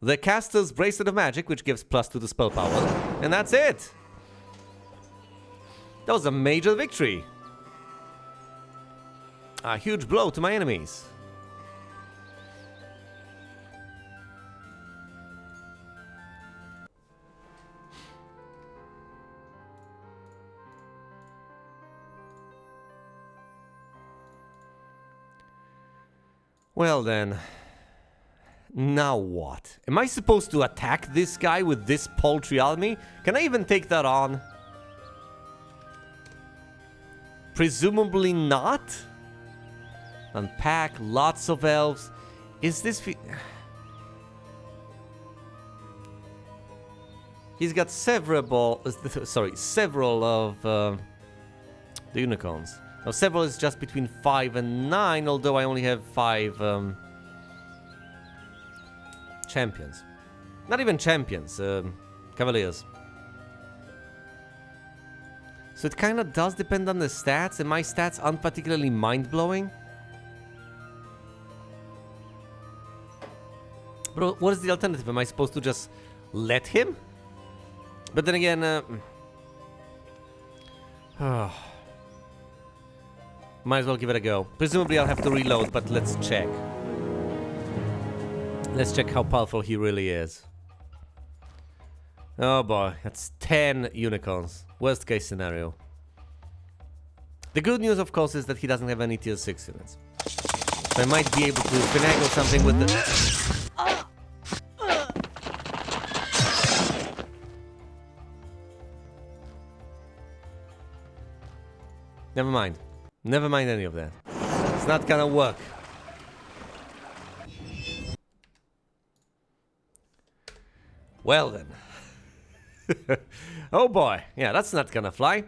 The Caster's Bracelet of Magic, which gives +2 to spell power. And that's it! That was a major victory. A huge blow to my enemies. Well then, now what? Am I supposed to attack this guy with this paltry army? Can I even take that on? Presumably not? Unpack, lots of elves. Is this... He's got several of the unicorns. Now, several is just between 5 and 9, although I only have 5 champions. Not even champions, cavaliers. So it kind of does depend on the stats, and my stats aren't particularly mind-blowing. But what is the alternative? Am I supposed to just let him? But then again, might as well give it a go. Presumably I'll have to reload, but let's check. Let's check how powerful he really is. Oh boy, that's 10 unicorns. Worst case scenario. The good news, of course, is that he doesn't have any tier 6 units. So I might be able to finagle something with the... Never mind. Never mind any of that. It's not gonna work. Well then. Oh boy. Yeah, that's not gonna fly.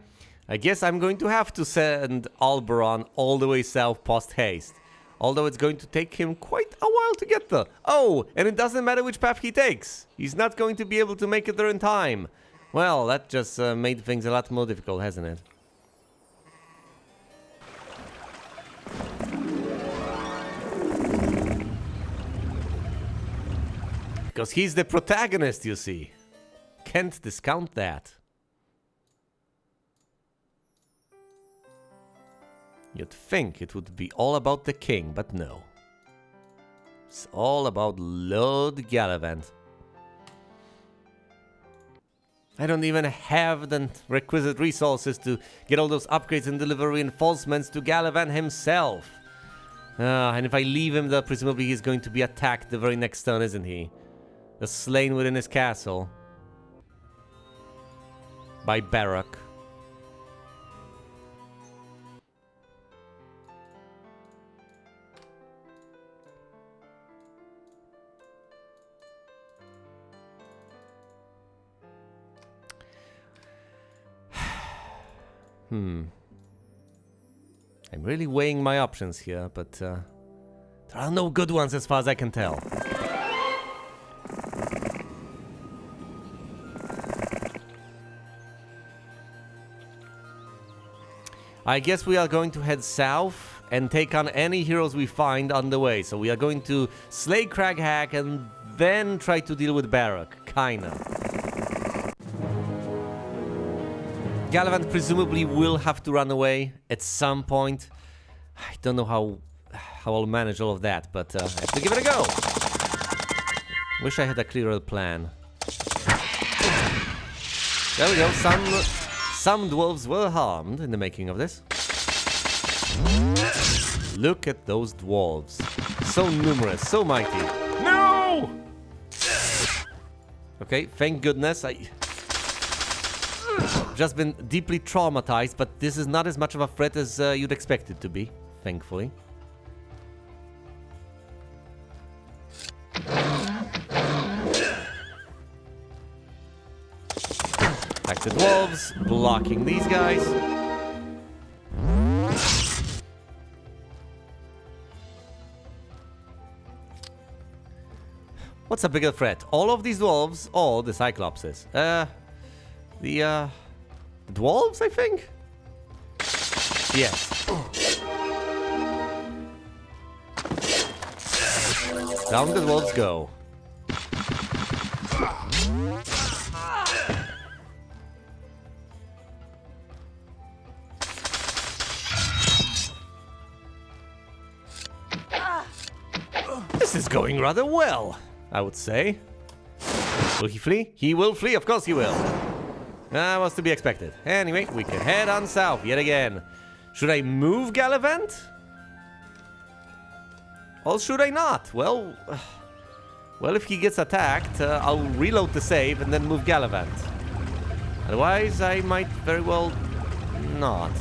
I guess I'm going to have to send Alberon all the way south post haste. Although it's going to take him quite a while to get there. Oh, and it doesn't matter which path he takes. He's not going to be able to make it there in time. Well, that just made things a lot more difficult, hasn't it? Because he's the protagonist, you see. Can't discount that. You'd think it would be all about the king, but no. It's all about Lord Gallivant. I don't even have the requisite resources to get all those upgrades and deliver reinforcements to Gallivant himself. And if I leave him there, presumably he's going to be attacked the very next turn, isn't he? Slain within his castle by Barak. I'm really weighing my options here, but there are no good ones as far as I can tell. I guess we are going to head south and take on any heroes we find on the way. So we are going to slay Craghack and then try to deal with Barak, kinda. Gallivant presumably will have to run away at some point. I don't know how I'll manage all of that, but I have to give it a go. Wish I had a clearer plan. There we go. Some dwarves were harmed in the making of this. Look at those dwarves. So numerous, so mighty. No! Okay, thank goodness. I've just been deeply traumatized, but this is not as much of a threat as you'd expect it to be, thankfully. Back to dwarves, blocking these guys. What's a bigger threat? All of these dwarves or the Cyclopses? The dwarves, I think? Yes. Down the dwarves go. This is going rather well, I would say. Will he flee? He will flee, of course he will. That was to be expected. Anyway, we can head on south yet again. Should I move Gallivant? Or should I not? Well, if he gets attacked, I'll reload the save and then move Gallivant. Otherwise, I might very well not.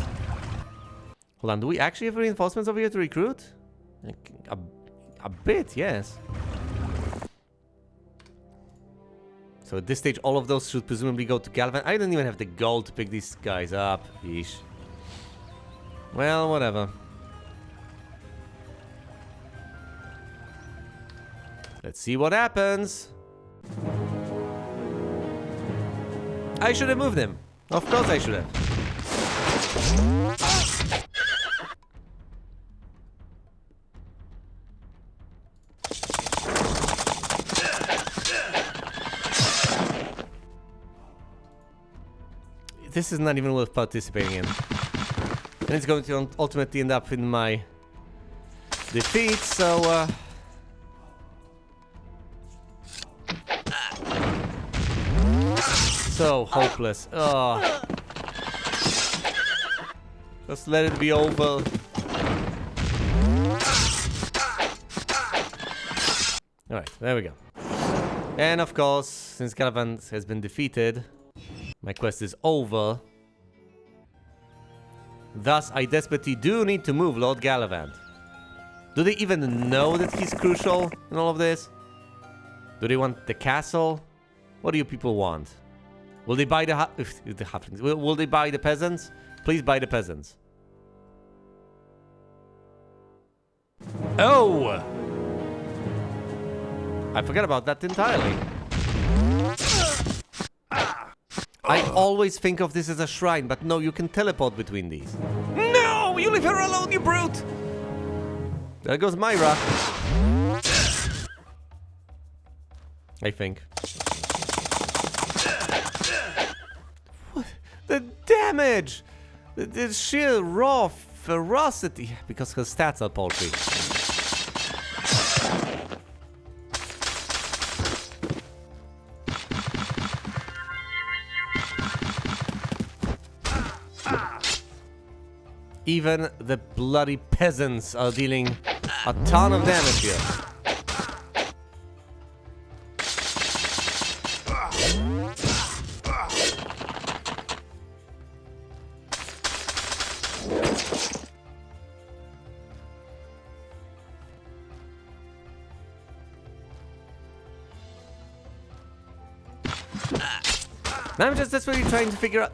Hold on, do we actually have reinforcements over here to recruit? A bit, yes. So at this stage, all of those should presumably go to Gallivant. I don't even have the gold to pick these guys up. Yeesh. Well, whatever. Let's see what happens. I should have moved him. Of course I should have. This is not even worth participating in. And it's going to ultimately end up in my defeat, so... So hopeless. Oh. Just let it be over. Alright, there we go. And of course, since Gallivant has been defeated, my quest is over. Thus, I desperately do need to move Lord Gallivant. Do they even know that he's crucial in all of this? Do they want the castle? What do you people want? Will they buy the halflings? Will they buy the peasants? Please buy the peasants. Oh! I forgot about that entirely. I always think of this as a shrine, but no, you can teleport between these. No! You leave her alone, you brute! There goes Myra. I think. What? The damage! The sheer raw ferocity. Because her stats are paltry. Even the bloody peasants are dealing a ton of damage here. Now I'm just desperately trying to figure out...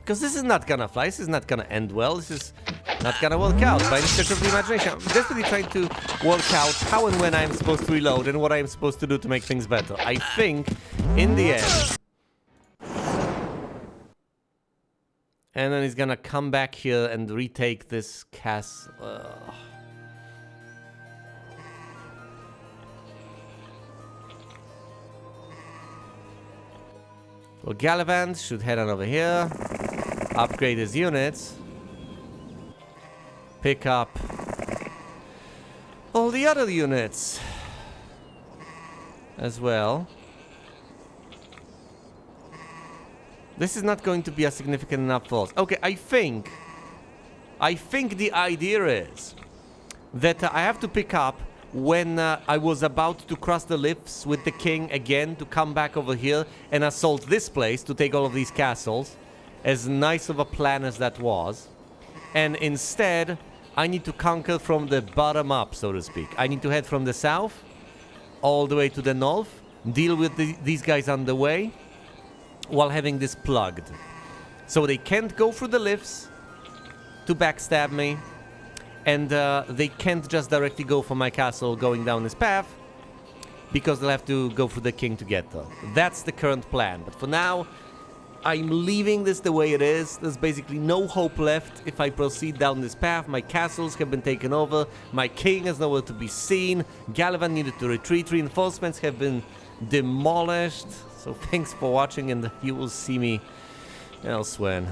Because this is not gonna fly, this is not gonna end well, this is not gonna work out by any stretch of the imagination. I'm desperately trying to work out how and when I'm supposed to reload and what I'm supposed to do to make things better. I think, in the end... And then he's gonna come back here and retake this castle. Well, Gallivant should head on over here. Upgrade his units. pick up all the other units as well. This is not going to be a significant enough force. Okay, I think the idea is that I have to pick up when I was about to cross the lifts with the king again to come back over here and assault this place to take all of these castles, as nice of a plan as that was. And instead, I need to conquer from the bottom up, so to speak. I need to head from the south all the way to the north, deal with these guys on the way, while having this plugged. So they can't go through the lifts to backstab me, and they can't just directly go for my castle going down this path, because they'll have to go through the king to get there. That's the current plan, but for now, I'm leaving this the way it is. There's basically no hope left if I proceed down this path. My castles have been taken over, my king is nowhere to be seen, Gallivan needed to retreat, reinforcements have been demolished. So thanks for watching, and you will see me elsewhere.